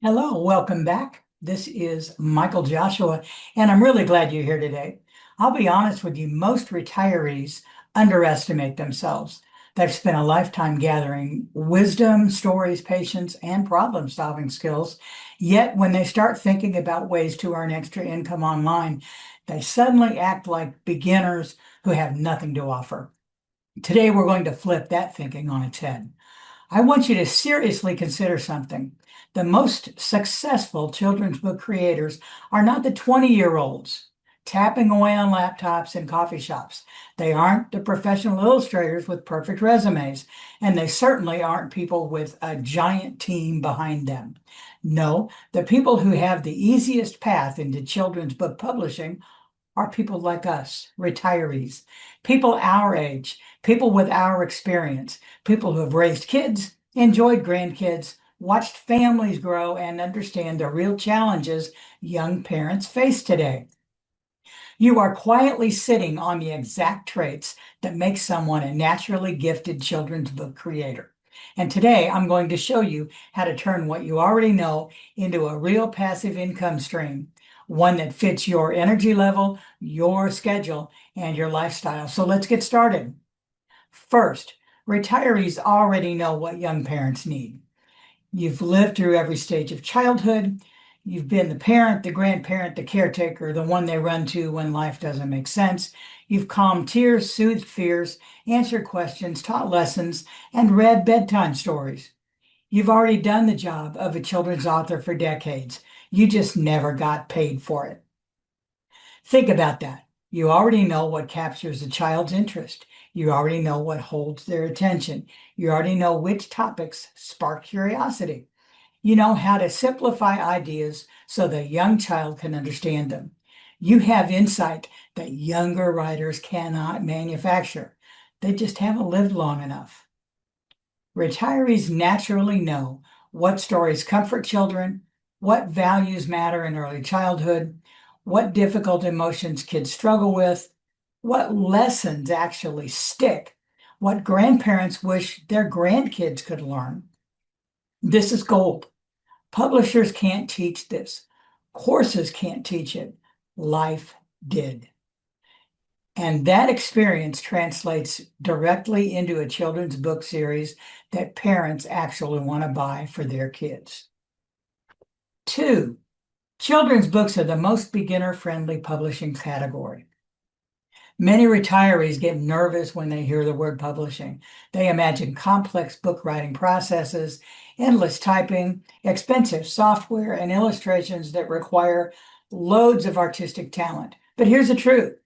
Hello, welcome back. This is Michael Joshua, and I'm really glad you're here today. I'll be honest with you, most retirees underestimate themselves. They've spent a lifetime gathering wisdom, stories, patience, and problem-solving skills. Yet when they start thinking about ways to earn extra income online, they suddenly act like beginners who have nothing to offer. Today, we're going to flip that thinking on its head. I want you to seriously consider something. The most successful children's book creators are not the 20-year-olds tapping away on laptops in coffee shops. They aren't the professional illustrators with perfect resumes, and they certainly aren't people with a giant team behind them. No, the people who have the easiest path into children's book publishing are people like us, retirees, people our age, people with our experience, people who have raised kids, enjoyed grandkids, watched families grow, and understand the real challenges young parents face today. You are quietly sitting on the exact traits that make someone a naturally gifted children's book creator. And today I'm going to show you how to turn what you already know into a real passive income stream, one that fits your energy level, your schedule, and your lifestyle. So let's get started. First, retirees already know what young parents need. You've lived through every stage of childhood. You've been the parent, the grandparent, the caretaker, the one they run to when life doesn't make sense. You've calmed tears, soothed fears, answered questions, taught lessons, and read bedtime stories. You've already done the job of a children's author for decades. You just never got paid for it. Think about that. You already know what captures a child's interest. You already know what holds their attention. You already know which topics spark curiosity. You know how to simplify ideas so the young child can understand them. You have insight that younger writers cannot manufacture. They just haven't lived long enough. Retirees naturally know what stories comfort children, what values matter in early childhood, what difficult emotions kids struggle with, what lessons actually stick, what grandparents wish their grandkids could learn. This is gold. Publishers can't teach this. Courses can't teach it. Life did. And that experience translates directly into a children's book series that parents actually want to buy for their kids. Two, children's books are the most beginner-friendly publishing category. Many retirees get nervous when they hear the word publishing. They imagine complex book writing processes, endless typing, expensive software, and illustrations that require loads of artistic talent. But here's the truth.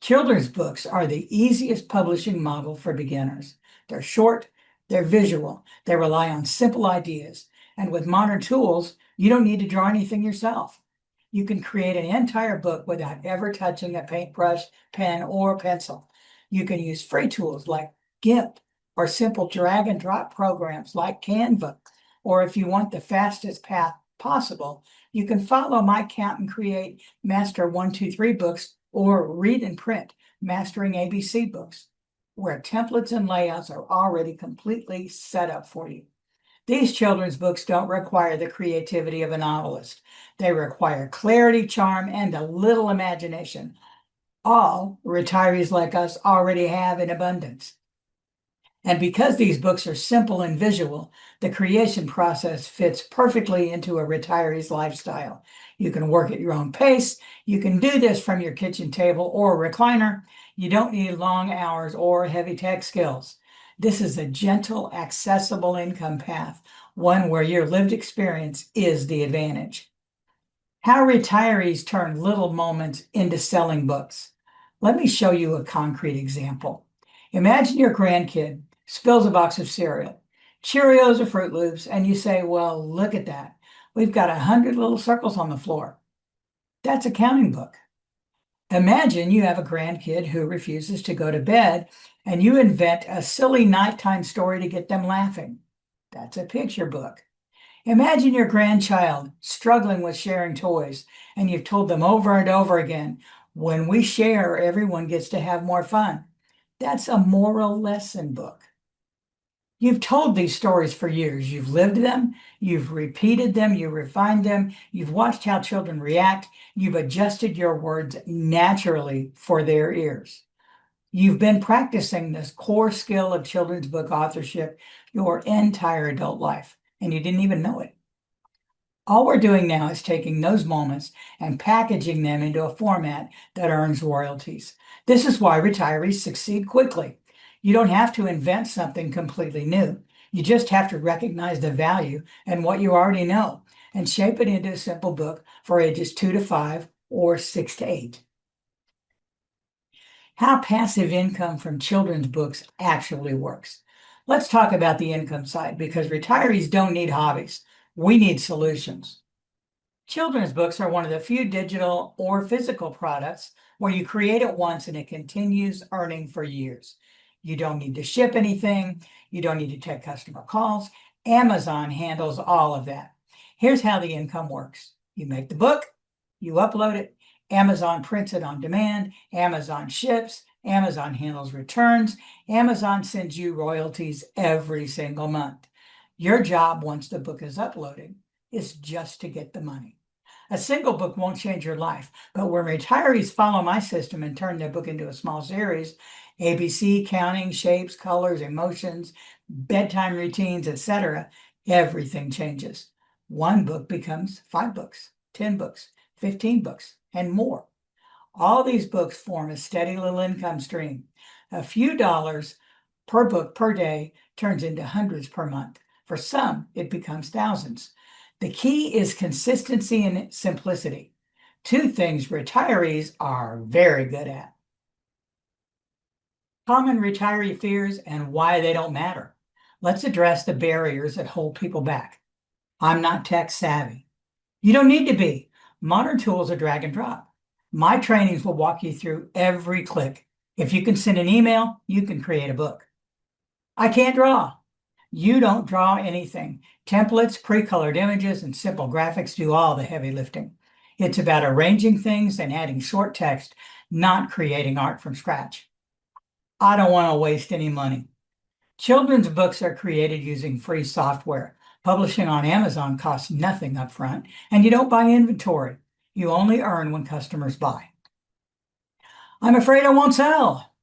Children's books are the easiest publishing model for beginners. They're short, they're visual, they rely on simple ideas, and with modern tools, you don't need to draw anything yourself. You can create an entire book without ever touching a paintbrush, pen, or pencil. You can use free tools like GIMP or simple drag and drop programs like Canva. Or if you want the fastest path possible, you can follow my count and create Master 123 books or read and print Mastering ABC books, where templates and layouts are already completely set up for you. These children's books don't require the creativity of a novelist. They require clarity, charm, and a little imagination. All retirees like us already have in abundance. And because these books are simple and visual, the creation process fits perfectly into a retiree's lifestyle. You can work at your own pace. You can do this from your kitchen table or recliner. You don't need long hours or heavy tech skills. This is a gentle, accessible income path, one where your lived experience is the advantage. How retirees turn little moments into selling books. Let me show you a concrete example. Imagine your grandkid spills a box of cereal, Cheerios or Fruit Loops, and you say, well, look at that. We've got 100 little circles on the floor. That's a counting book. Imagine you have a grandkid who refuses to go to bed and you invent a silly nighttime story to get them laughing. That's a picture book. Imagine your grandchild struggling with sharing toys, and you've told them over and over again, when we share, everyone gets to have more fun. That's a moral lesson book. You've told these stories for years. You've lived them, you've repeated them, you refined them, you've watched how children react, you've adjusted your words naturally for their ears. You've been practicing this core skill of children's book authorship your entire adult life, and you didn't even know it. All we're doing now is taking those moments and packaging them into a format that earns royalties. This is why retirees succeed quickly. You don't have to invent something completely new. You just have to recognize the value and what you already know and shape it into a simple book for ages 2 to 5 or 6 to 8. How passive income from children's books actually works. Let's talk about the income side because retirees don't need hobbies. We need solutions. Children's books are one of the few digital or physical products where you create it once and it continues earning for years. You don't need to ship anything. You don't need to take customer calls. Amazon handles all of that. Here's how the income works. You make the book, you upload it, Amazon prints it on demand, Amazon ships, Amazon handles returns, Amazon sends you royalties every single month. Your job once the book is uploaded is just to get the money. A single book won't change your life, but when retirees follow my system and turn their book into a small series, ABC, counting, shapes, colors, emotions, bedtime routines, etc., everything changes. One book becomes 5 books, 10 books, 15 books, and more. All these books form a steady little income stream. A few dollars per book per day turns into hundreds per month. For some, it becomes thousands. The key is consistency and simplicity, 2 things retirees are very good at. Common retiree fears and why they don't matter. Let's address the barriers that hold people back. I'm not tech savvy. You don't need to be. Modern tools are drag and drop. My trainings will walk you through every click. If you can send an email, you can create a book. I can't draw. You don't draw anything. Templates, pre-colored images, and simple graphics do all the heavy lifting. It's about arranging things and adding short text, not creating art from scratch. I don't want to waste any money. Children's books are created using free software. Publishing on Amazon costs nothing upfront, and you don't buy inventory. You only earn when customers buy. I'm afraid I won't sell.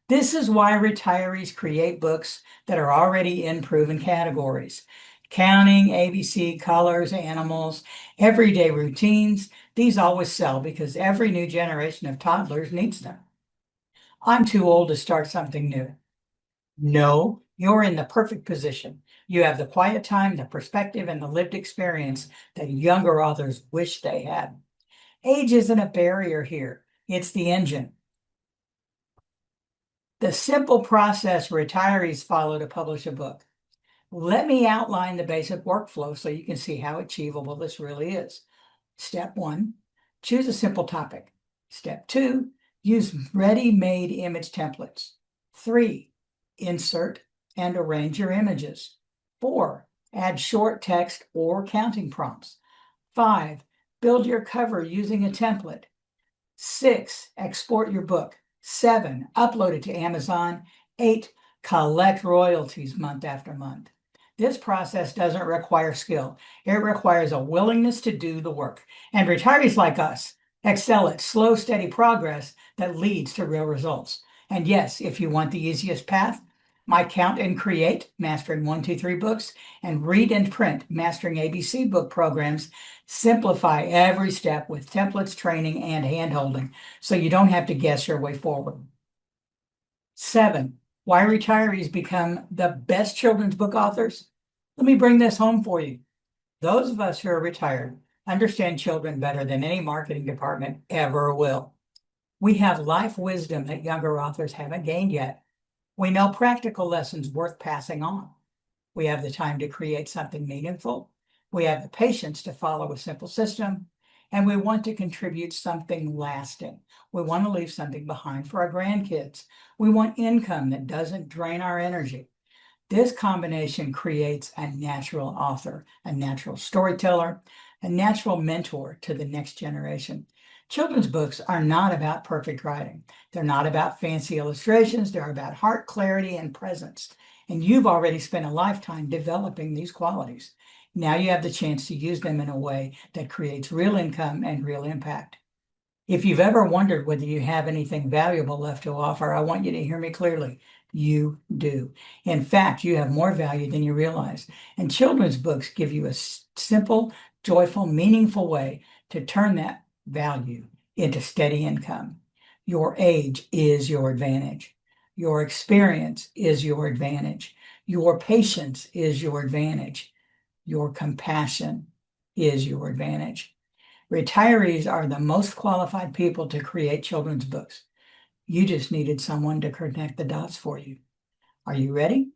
This is why retirees create books that are already in proven categories. Counting, ABC, colors, animals, everyday routines. These always sell because every new generation of toddlers needs them. I'm too old to start something new. No, you're in the perfect position. You have the quiet time, the perspective, and the lived experience that younger authors wish they had. Age isn't a barrier here. It's the engine. The simple process retirees follow to publish a book. Let me outline the basic workflow so you can see how achievable this really is. Step 1, choose a simple topic. Step 2, use ready-made image templates. 3, insert and arrange your images. 4, add short text or counting prompts. 5, build your cover using a template. 6, export your book. 7, upload it to Amazon. 8, collect royalties month after month. This process doesn't require skill. It requires a willingness to do the work. And retirees like us excel at slow, steady progress that leads to real results. And yes, if you want the easiest path, my Count and Create, Mastering 1, 2, 3 books, and Read and Print, Mastering ABC book programs simplify every step with templates, training, and handholding, so you don't have to guess your way forward. 7, why retirees become the best children's book authors? Let me bring this home for you. Those of us who are retired understand children better than any marketing department ever will. We have life wisdom that younger authors haven't gained yet. We know practical lessons worth passing on. We have the time to create something meaningful. We have the patience to follow a simple system. And we want to contribute something lasting. We want to leave something behind for our grandkids. We want income that doesn't drain our energy. This combination creates a natural author, a natural storyteller, a natural mentor to the next generation. Children's books are not about perfect writing. They're not about fancy illustrations. They're about heart clarity and presence. And you've already spent a lifetime developing these qualities. Now you have the chance to use them in a way that creates real income and real impact. If you've ever wondered whether you have anything valuable left to offer, I want you to hear me clearly. You do. In fact, you have more value than you realize. And children's books give you a simple, joyful, meaningful way to turn that value into steady income. Your age is your advantage. Your experience is your advantage. Your patience is your advantage. Your compassion is your advantage. Retirees are the most qualified people to create children's books. You just needed someone to connect the dots for you. Are you ready?